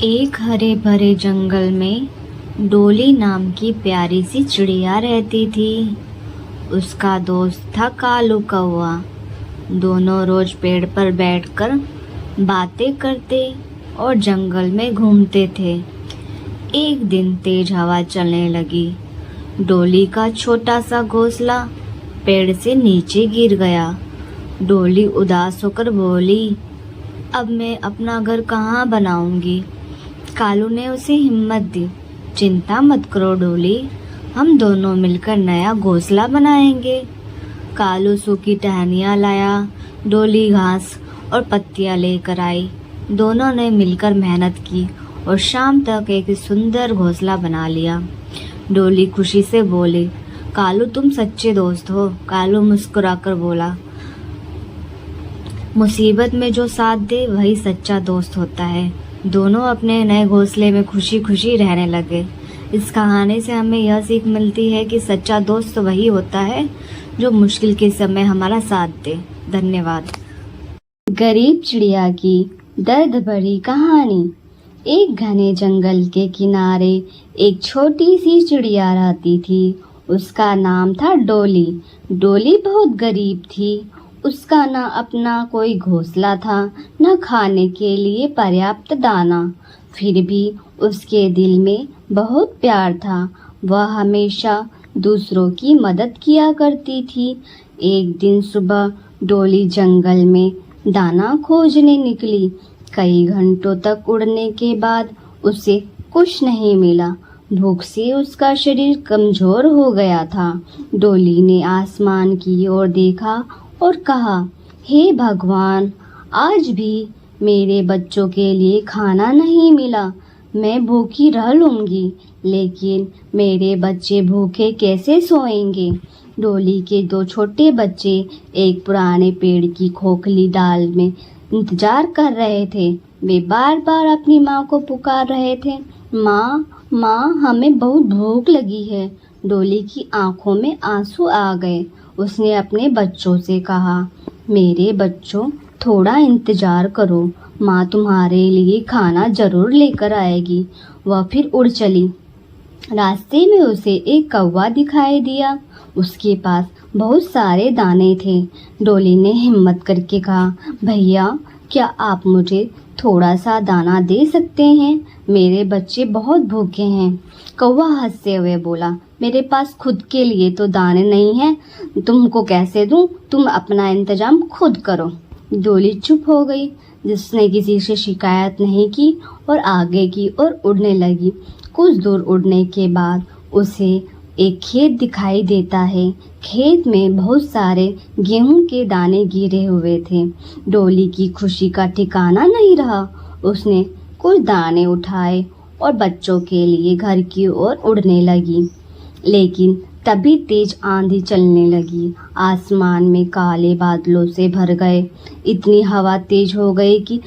एक हरे भरे जंगल में डोली नाम की प्यारी सी चिड़िया रहती थी। उसका दोस्त था कालू कौवा। दोनों रोज पेड़ पर बैठकर बातें करते और जंगल में घूमते थे। एक दिन तेज हवा चलने लगी। डोली का छोटा सा घोंसला पेड़ से नीचे गिर गया। डोली उदास होकर बोली, अब मैं अपना घर कहाँ बनाऊंगी? कालू ने उसे हिम्मत दी, चिंता मत करो डोली, हम दोनों मिलकर नया घोंसला बनाएंगे। कालू सूखी टहनियाँ लाया, डोली घास और पत्तियाँ लेकर आई। दोनों ने मिलकर मेहनत की और शाम तक एक सुंदर घोंसला बना लिया। डोली खुशी से बोली, कालू तुम सच्चे दोस्त हो। कालू मुस्कुराकर बोला, मुसीबत में जो साथ दे वही सच्चा दोस्त होता है। दोनों अपने नए घोंसले में खुशी खुशी रहने लगे। इस कहानी से हमें यह सीख मिलती है कि सच्चा दोस्त वही होता है जो मुश्किल के समय हमारा साथ दे। धन्यवाद। गरीब चिड़िया की दर्द भरी कहानी। एक घने जंगल के किनारे एक छोटी सी चिड़िया रहती थी। उसका नाम था डोली। डोली बहुत गरीब थी। उसका न अपना कोई घोंसला था, न खाने के लिए पर्याप्त दाना। फिर भी उसके दिल में बहुत प्यार था। वह हमेशा दूसरों की मदद किया करती थी। एक दिन सुबह डोली जंगल में दाना खोजने निकली। कई घंटों तक उड़ने के बाद उसे कुछ नहीं मिला। भूख से उसका शरीर कमजोर हो गया था। डोली ने आसमान की ओर देखा और कहा, हे भगवान, आज भी मेरे बच्चों के लिए खाना नहीं मिला। मैं भूखी रह लूँगी, लेकिन मेरे बच्चे भूखे कैसे सोएंगे? डोली के दो छोटे बच्चे एक पुराने पेड़ की खोखली डाल में इंतजार कर रहे थे। वे बार बार अपनी माँ को पुकार रहे थे, माँ माँ, हमें बहुत भूख लगी है। डोली की आंखों में आंसू आ गए। उसने अपने बच्चों से कहा, मेरे बच्चों, थोड़ा इंतजार करो, माँ तुम्हारे लिए खाना जरूर लेकर आएगी। वह फिर उड़ चली। रास्ते में उसे एक कौवा दिखाई दिया। उसके पास बहुत सारे दाने थे। डोली ने हिम्मत करके कहा, भैया, क्या आप मुझे थोड़ा सा दाना दे सकते हैं? मेरे बच्चे बहुत भूखे हैं। कौवा हंसते हुए बोला, मेरे पास खुद के लिए तो दाने नहीं हैं, तुमको कैसे दूं? तुम अपना इंतजाम खुद करो। डोली चुप हो गई। जिसने किसी से शिकायत नहीं की और आगे की ओर उड़ने लगी। कुछ दूर उड़ने के बाद उसे एक खेत दिखाई देता है। खेत में बहुत सारे गेहूं के दाने गिरे हुए थे। डोली की खुशी का ठिकाना नहीं रहा। उसने कुछ दाने उठाए और बच्चों के लिए घर की ओर उड़ने लगी। लेकिन तभी तेज आंधी चलने लगी। आसमान में काले बादलों से भर गए। इतनी हवा तेज हो गई कि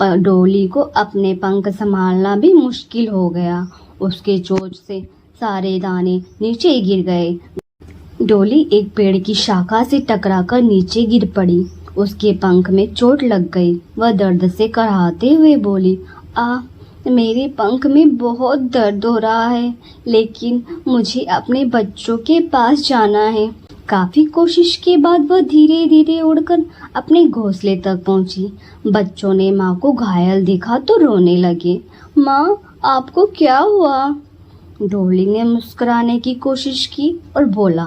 डोली को अपने पंख संभालना भी मुश्किल हो गया। उसके चोंच से सारे दाने नीचे गिर गए। डोली एक पेड़ की शाखा से टकराकर नीचे गिर पड़ी। उसके पंख में चोट लग गई। वह दर्द से कराहते हुए बोली, मेरे पंख में बहुत दर्द हो रहा है, लेकिन मुझे अपने बच्चों के पास जाना है। काफी कोशिश के बाद वह धीरे धीरे उड़कर अपने घोंसले तक पहुंची। बच्चों ने माँ को घायल देखा तो रोने लगे। माँ, आपको क्या हुआ? डोली ने मुस्कुराने की कोशिश की और बोला,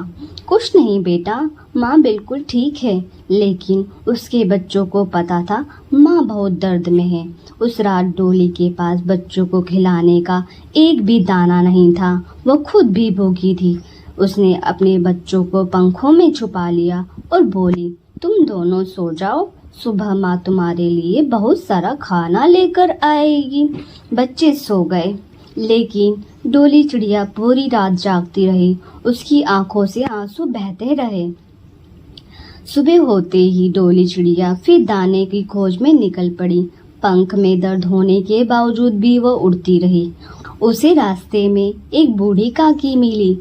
कुछ नहीं बेटा, माँ बिल्कुल ठीक है। लेकिन उसके बच्चों को पता था माँ बहुत दर्द में है। उस रात डोली के पास बच्चों को खिलाने का एक भी दाना नहीं था। वह खुद भी भूखी थी। उसने अपने बच्चों को पंखों में छुपा लिया और बोली, तुम दोनों सो जाओ, सुबह माँ तुम्हारे लिए बहुत सारा खाना लेकर आएगी। बच्चे सो गए, लेकिन डोली चिड़िया पूरी रात जागती रही। उसकी आंखों से आंसू बहते रहे। सुबह होते ही डोली चिड़िया फिर दाने की खोज में निकल पड़ी। पंख में दर्द होने के बावजूद भी वह उड़ती रही। उसे रास्ते में एक बूढ़ी काकी मिली।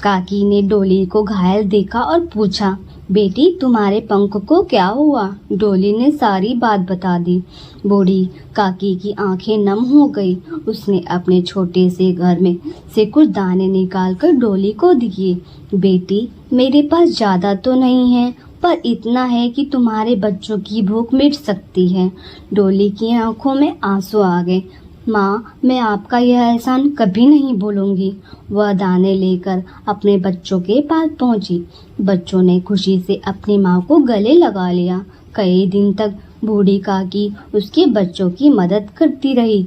काकी ने डोली को घायल देखा और पूछा, बेटी, तुम्हारे पंख को क्या हुआ? डोली ने सारी बात बता दी। बूढ़ी काकी की आंखें नम हो गई। उसने अपने छोटे से घर में से कुछ दाने निकालकर डोली को दिए। बेटी, मेरे पास ज्यादा तो नहीं है, पर इतना है कि तुम्हारे बच्चों की भूख मिट सकती है। डोली की आंखों में आंसू आ गए। माँ, मैं आपका यह एहसान कभी नहीं भूलूंगी। वह दाने लेकर अपने बच्चों के पास पहुंची। बच्चों ने खुशी से अपनी माँ को गले लगा लिया। कई दिन तक बूढ़ी काकी उसके बच्चों की मदद करती रही।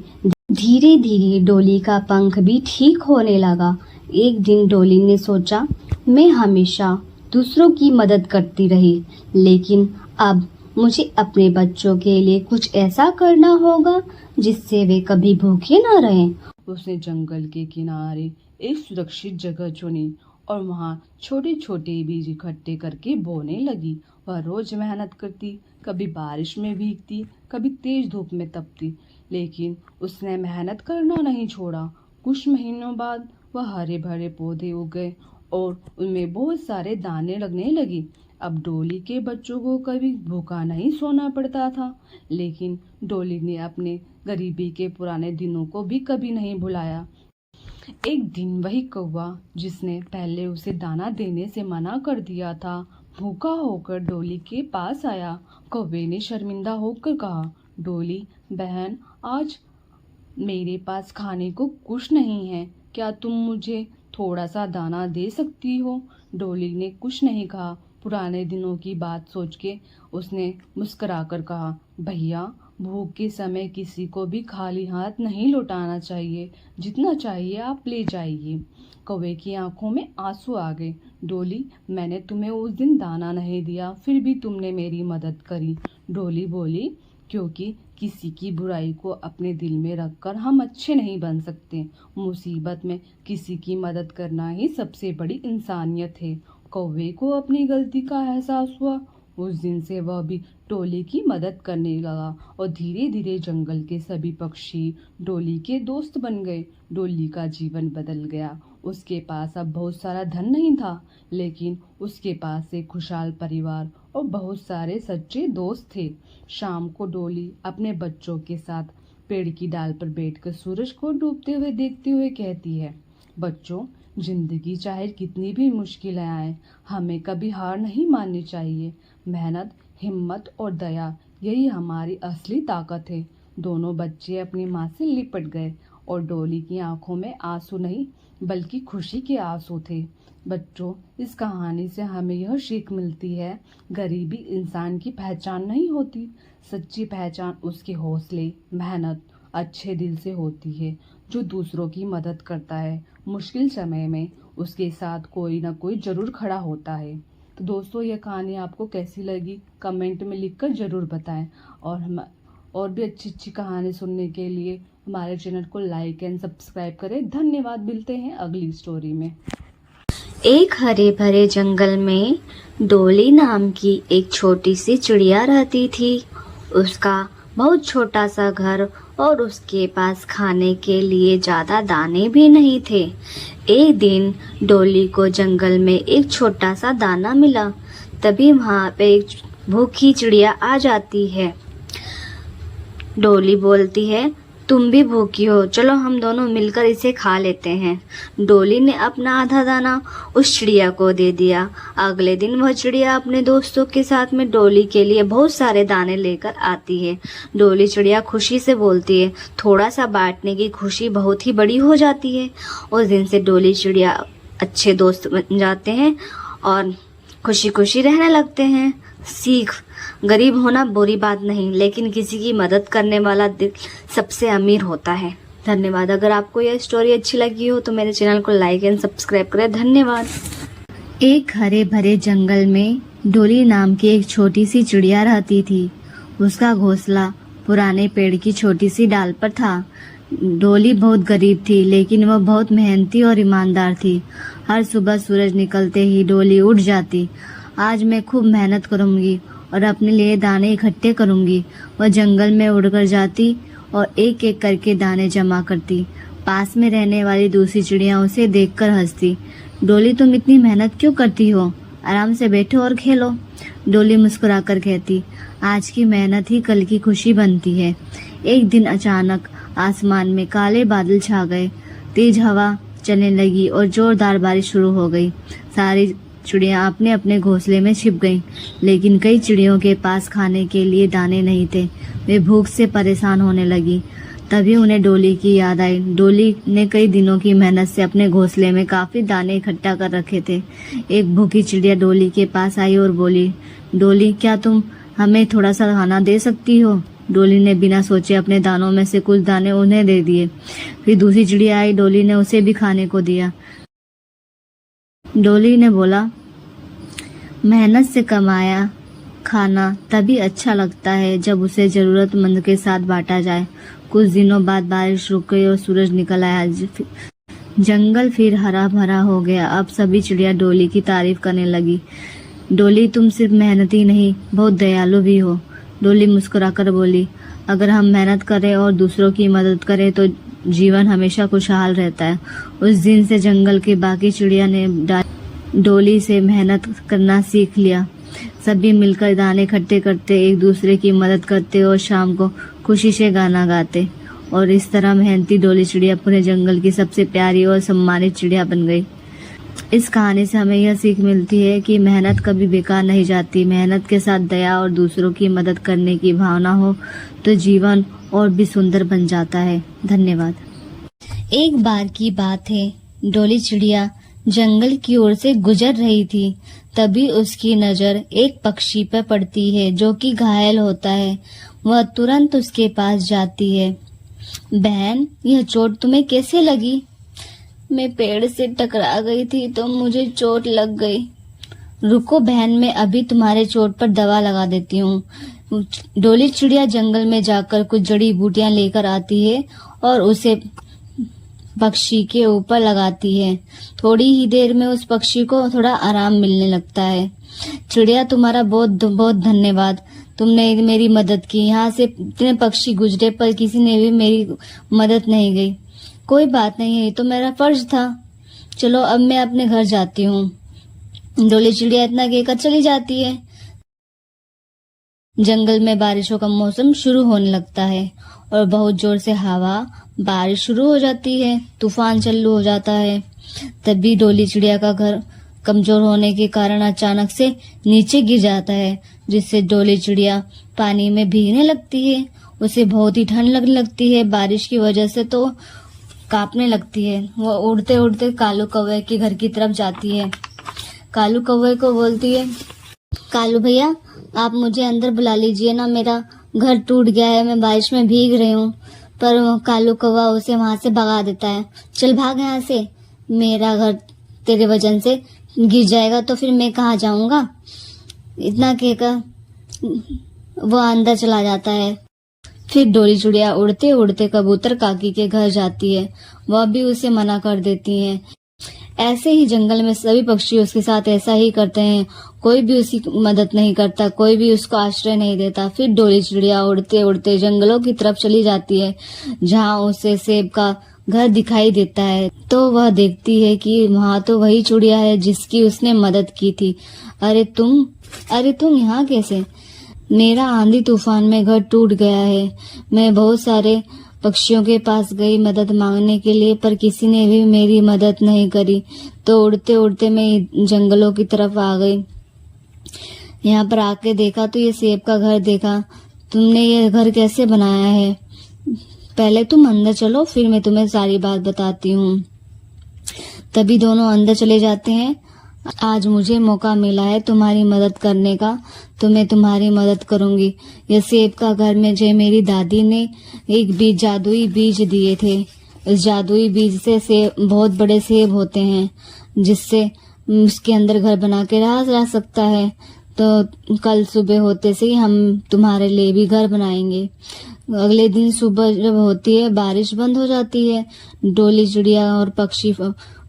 धीरे धीरे डोली का पंख भी ठीक होने लगा। एक दिन डोली ने सोचा, मैं हमेशा दूसरों की मदद करती रही, लेकिन अब मुझे अपने बच्चों के लिए कुछ ऐसा करना होगा जिससे वे कभी भूखे न रहें। उसने जंगल के किनारे एक सुरक्षित जगह चुनी और वहाँ छोटे छोटे बीज इकट्ठे करके बोने लगी। वह रोज मेहनत करती, कभी बारिश में भीगती, कभी तेज धूप में तपती, लेकिन उसने मेहनत करना नहीं छोड़ा। कुछ महीनों बाद वह हरे भरे पौधे उग गए और उनमें बहुत सारे दाने लगने लगी। अब डोली के बच्चों को कभी भूखा नहीं सोना पड़ता था, लेकिन डोली ने अपने गरीबी के पुराने दिनों को भी कभी नहीं भुलाया। एक दिन वही कौवा जिसने पहले उसे दाना देने से मना कर दिया था, भूखा होकर डोली के पास आया। कौवे ने शर्मिंदा होकर कहा, डोली बहन, आज मेरे पास खाने को कुछ नहीं है, क्या तुम मुझे थोड़ा सा दाना दे सकती हो? डोली ने कुछ नहीं कहा। पुराने दिनों की बात सोच के उसने मुस्कुराकर कहा, भैया, भूख के समय किसी को भी खाली हाथ नहीं लौटाना चाहिए, जितना चाहिए आप ले जाइए। कौवे की आंखों में आंसू आ गए। डोली, मैंने तुम्हें उस दिन दाना नहीं दिया, फिर भी तुमने मेरी मदद करी। डोली बोली, क्योंकि किसी की बुराई को अपने दिल में रखकर हम अच्छे नहीं बन सकते। मुसीबत में किसी की मदद करना ही सबसे बड़ी इंसानियत है। कौवे को अपनी गलती का एहसास हुआ। उस दिन से वह भी डोली की मदद करने लगा और धीरे धीरे जंगल के सभी पक्षी डोली के दोस्त बन गए। डोली का जीवन बदल गया। उसके पास अब बहुत सारा धन नहीं था, लेकिन उसके पास एक खुशहाल परिवार और बहुत सारे सच्चे दोस्त थे। शाम को डोली अपने बच्चों के साथ पेड़ की डाल पर बैठकर सूरज को डूबते हुए देखते हुए कहती है, बच्चों, जिंदगी चाहे कितनी भी मुश्किलें आए, हमें कभी हार नहीं माननी चाहिए। मेहनत, हिम्मत और दया, यही हमारी असली ताकत है। दोनों बच्चे अपनी माँ से लिपट गए और डोली की आंखों में आंसू नहीं बल्कि खुशी के आंसू थे। बच्चों, इस कहानी से हमें यह सीख मिलती है, गरीबी इंसान की पहचान नहीं होती। सच्ची पहचान उसके हौसले, मेहनत, अच्छे दिल से होती है, जो दूसरों की मदद करता है। मुश्किल समय में उसके साथ कोई ना कोई जरूर खड़ा होता है। तो दोस्तों, यह कहानी आपको कैसी लगी कमेंट में लिखकर जरूर बताएं, और भी अच्छी अच्छी कहानी सुनने के लिए हमारे चैनल को लाइक एंड सब्सक्राइब करें। धन्यवाद। मिलते हैं अगली स्टोरी में। एक हरे भरे जंगल में डोली नाम की एक छोटी सी चिड़िया रहती थी। उसका बहुत छोटा सा घर और उसके पास खाने के लिए ज्यादा दाने भी नहीं थे। एक दिन डोली को जंगल में एक छोटा सा दाना मिला। तभी वहां पे एक भूखी चिड़िया आ जाती है। डोली बोलती है, तुम भी भूखी हो, चलो हम दोनों मिलकर इसे खा लेते हैं। डोली ने अपना आधा दाना उस चिड़िया को दे दिया। अगले दिन वह चिड़िया अपने दोस्तों के साथ में डोली के लिए बहुत सारे दाने लेकर आती है। डोली चिड़िया खुशी से बोलती है, थोड़ा सा बांटने की खुशी बहुत ही बड़ी हो जाती है। उस दिन से डोली चिड़िया अच्छे दोस्त बन जाते हैं और खुशी खुशी रहने लगते हैं। सीख, गरीब होना बुरी बात नहीं, लेकिन किसी की मदद करने वाला दिल सबसे अमीर होता है। धन्यवाद। अगर आपको यह स्टोरी अच्छी लगी हो तो मेरे चैनल को लाइक एंड सब्सक्राइब करें। धन्यवाद। एक हरे भरे जंगल में डोली नाम की एक छोटी सी चिड़िया रहती थी। उसका घोंसला पुराने पेड़ की छोटी सी डाल पर था। डोली बहुत गरीब थी, लेकिन वह बहुत मेहनती और ईमानदार थी। हर सुबह सूरज निकलते ही डोली उठ जाती। आज मैं खूब मेहनत करूंगी और अपने लिए दाने इकट्ठे करूंगी। वह जंगल में उड़कर जाती और एक एक करके दाने जमा करती। पास में रहने वाली दूसरी चिड़िया उसे देखकर हंसती। डोली, तुम इतनी मेहनत क्यों करती हो? आराम से बैठो और खेलो। डोली मुस्कुराकर कहती, आज की मेहनत ही कल की खुशी बनती है। एक दिन अचानक आसमान में काले बादल छा गए, तेज हवा चलने लगी और जोरदार बारिश शुरू हो गई। सारी चिड़िया अपने अपने घोंसले में छिप गईं, लेकिन कई चिड़ियों के पास खाने के लिए दाने नहीं थे। वे भूख से परेशान होने लगी। तभी उन्हें डोली की याद आई। डोली ने कई दिनों की मेहनत से अपने घोंसले में काफी दाने इकट्ठा कर रखे थे। एक भूखी चिड़िया डोली के पास आई और बोली, डोली, क्या तुम हमें थोड़ा सा खाना दे सकती हो? डोली ने बिना सोचे अपने दानों में से कुछ दाने उन्हें दे दिए। फिर दूसरी चिड़िया आई, डोली ने उसे भी खाने को दिया। डोली ने बोला, मेहनत से कमाया खाना तभी अच्छा लगता है जब उसे जरूरतमंद के साथ बांटा जाए। कुछ दिनों बाद बारिश रुक गई और सूरज निकल आया। जंगल फिर हरा भरा हो गया। अब सभी चिड़िया डोली की तारीफ करने लगी। डोली, तुम सिर्फ मेहनती नहीं, बहुत दयालु भी हो। डोली मुस्कुराकर बोली, अगर हम मेहनत करें और दूसरों की मदद करें तो जीवन हमेशा खुशहाल रहता है। उस दिन से जंगल की बाकी चिड़िया ने डोली से मेहनत करना सीख लिया। सभी मिलकर दाने इकट्ठे करते, एक दूसरे की मदद करते और शाम को खुशी से गाना गाते। और इस तरह मेहनती डोली चिड़िया पूरे जंगल की सबसे प्यारी और सम्मानित चिड़िया बन गई। इस कहानी से हमें यह सीख मिलती है कि मेहनत कभी बेकार नहीं जाती। मेहनत के साथ दया और दूसरों की मदद करने की भावना हो तो जीवन और भी सुंदर बन जाता है। धन्यवाद। एक बार की बात है, डोली चिड़िया जंगल की ओर से गुजर रही थी। तभी उसकी नजर एक पक्षी पर पड़ती है जो कि घायल होता है। वह तुरंत उसके पास जाती है। बहन, यह चोट तुम्हें कैसे लगी? मैं पेड़ से टकरा गई थी तो मुझे चोट लग गई। रुको बहन, मैं अभी तुम्हारे चोट पर दवा लगा देती हूँ। डोली चिड़िया जंगल में जाकर कुछ जड़ी बूटियां लेकर आती है और उसे पक्षी के ऊपर लगाती है। थोड़ी ही देर में उस पक्षी को थोड़ा आराम मिलने लगता है। चिड़िया, तुम्हारा बहुत बहुत धन्यवाद, तुमने मेरी मदद की। यहाँ से इतने पक्षी गुजरे पर किसी ने भी मेरी मदद नहीं की। कोई बात नहीं है, तो मेरा फर्ज था। चलो अब मैं अपने घर जाती हूँ। डोली चिड़िया इतना कहकर चली जाती है। जंगल में बारिशों का मौसम शुरू होने लगता है और बहुत जोर से हवा बारिश शुरू हो जाती है। तूफान चालू हो जाता है। तभी डोली चिड़िया का घर कमजोर होने के कारण अचानक से नीचे गिर जाता है, जिससे डोली चिड़िया पानी में भीगने लगती है। उसे बहुत ही ठंड लगने लगती है। बारिश की वजह से तो कांपने लगती है। वो उड़ते उड़ते कालू कौवे के घर की तरफ जाती है। कालू कौवे को बोलती है, कालू भैया, आप मुझे अंदर बुला लीजिए ना, मेरा घर टूट गया है, मैं बारिश में भीग रही हूँ। पर कालू कौवा उसे वहां से भगा देता है। चल भाग यहाँ से, मेरा घर तेरे वजन से गिर जाएगा तो फिर मैं कहाँ जाऊंगा। इतना कहकर वो अंदर चला जाता है। फिर डोली चिड़िया उड़ते उड़ते कबूतर काकी के घर जाती है। वह भी उसे मना कर देती है। ऐसे ही जंगल में सभी पक्षी उसके साथ ऐसा ही करते हैं। कोई भी उसकी मदद नहीं करता, कोई भी उसको आश्रय नहीं देता। फिर डोली चिड़िया उड़ते उड़ते जंगलों की तरफ चली जाती है, जहाँ उसे सेब का घर दिखाई देता है। तो वह देखती है कि वहाँ तो वही चिड़िया है जिसकी उसने मदद की थी। अरे तुम यहाँ कैसे? मेरा आंधी तूफान में घर टूट गया है। मैं बहुत सारे पक्षियों के पास गई मदद मांगने के लिए, पर किसी ने भी मेरी मदद नहीं करी। तो उड़ते उड़ते मैं जंगलों की तरफ आ गई। यहाँ पर आके देखा तो ये सेब का घर देखा। तुमने ये घर कैसे बनाया है? पहले तुम अंदर चलो, फिर मैं तुम्हें सारी बात बताती हूँ। तभी दोनों अंदर चले जाते हैं। आज मुझे मौका मिला है तुम्हारी मदद करने का, तो मैं तुम्हारी मदद करूंगी। यह सेब का घर में जो मेरी दादी ने एक जादुई बीज दिए थे। इस जादुई बीज से सेब, बहुत बड़े सेब होते हैं, जिससे उसके अंदर घर बना के रहा जा सकता है। तो कल सुबह होते से ही हम तुम्हारे लिए भी घर बनाएंगे। अगले दिन सुबह जब होती है, बारिश बंद हो जाती है। डोली चिड़िया और पक्षी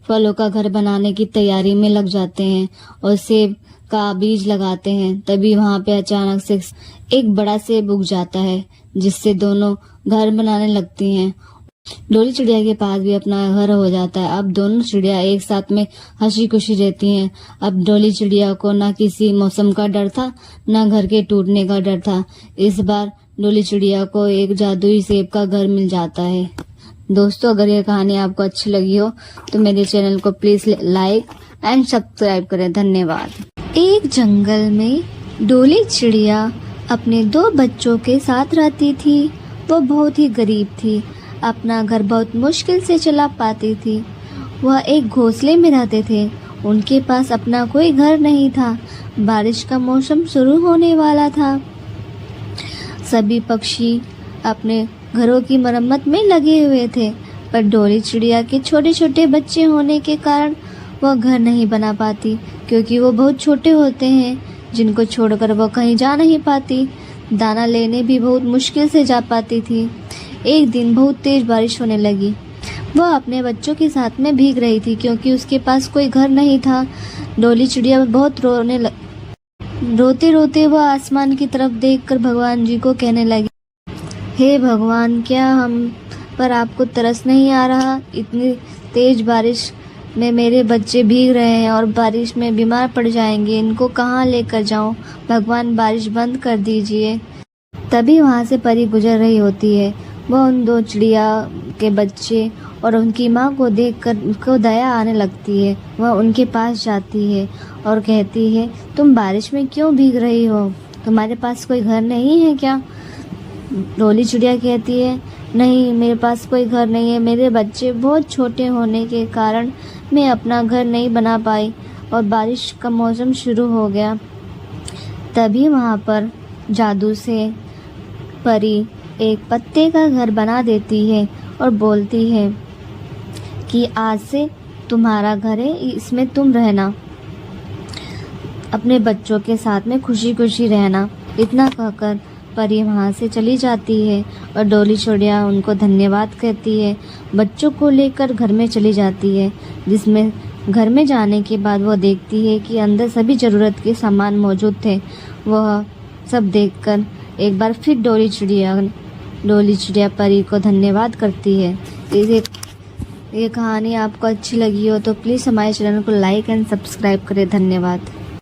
फलों का घर बनाने की तैयारी में लग जाते हैं और सेब का बीज लगाते हैं। तभी वहां पे अचानक से एक बड़ा सेब उग जाता है, जिससे दोनों घर बनाने लगती हैं। डोली चिड़िया के पास भी अपना घर हो जाता है। अब दोनों चिड़िया एक साथ में हंसी खुशी रहती हैं। अब डोली चिड़िया को ना किसी मौसम का डर था, ना घर के टूटने का डर था। इस बार डोली चिड़िया को एक जादुई सेब का घर मिल जाता है। दोस्तों, अगर ये कहानी आपको अच्छी लगी हो तो मेरे चैनल को प्लीज लाइक एंड सब्सक्राइब करें। धन्यवाद। एक जंगल में डोली चिड़िया अपने 2 बच्चों के साथ रहती थी। वो बहुत ही गरीब थी, अपना घर बहुत मुश्किल से चला पाती थी। वह एक घोंसले में रहते थे। उनके पास अपना कोई घर नहीं था। बारिश का मौसम शुरू होने वाला था। सभी पक्षी अपने घरों की मरम्मत में लगे हुए थे, पर डोली चिड़िया के छोटे छोटे बच्चे होने के कारण वह घर नहीं बना पाती, क्योंकि वो बहुत छोटे होते हैं, जिनको छोड़कर वह कहीं जा नहीं पाती। दाना लेने भी बहुत मुश्किल से जा पाती थी। एक दिन बहुत तेज बारिश होने लगी। वह अपने बच्चों के साथ में भीग रही थी, क्योंकि उसके पास कोई घर नहीं था। डोली चिड़िया बहुत रोते रोते वह आसमान की तरफ देखकर भगवान जी को कहने लगी, हे भगवान, क्या हम पर आपको तरस नहीं आ रहा? इतनी तेज बारिश में मेरे बच्चे भीग रहे हैं और बारिश में बीमार पड़ जाएंगे। इनको कहाँ लेकर जाऊं? भगवान, बारिश बंद कर दीजिए। तभी वहाँ से परी गुजर रही होती है। वह उन 2 चिड़िया के बच्चे और उनकी माँ को देखकर उसको दया आने लगती है। वह उनके पास जाती है और कहती है, तुम बारिश में क्यों भीग रही हो? तुम्हारे पास कोई घर नहीं है क्या? डोली चिड़िया कहती है, नहीं, मेरे पास कोई घर नहीं है। मेरे बच्चे बहुत छोटे होने के कारण मैं अपना घर नहीं बना पाई और बारिश का मौसम शुरू हो गया। तभी वहाँ पर जादू से परी एक पत्ते का घर बना देती है और बोलती है कि आज से तुम्हारा घर है, इसमें तुम रहना, अपने बच्चों के साथ में खुशी खुशी रहना। इतना कहकर परी वहाँ से चली जाती है और डोली चिड़िया उनको धन्यवाद कहती है। बच्चों को लेकर घर में चली जाती है, जिसमें घर में जाने के बाद वो देखती है कि अंदर सभी ज़रूरत के सामान मौजूद थे। वह सब देखकर एक बार फिर डोली चिड़िया परी को धन्यवाद करती है। ये कहानी आपको अच्छी लगी हो तो प्लीज़ हमारे चैनल को लाइक एंड सब्सक्राइब करें। धन्यवाद।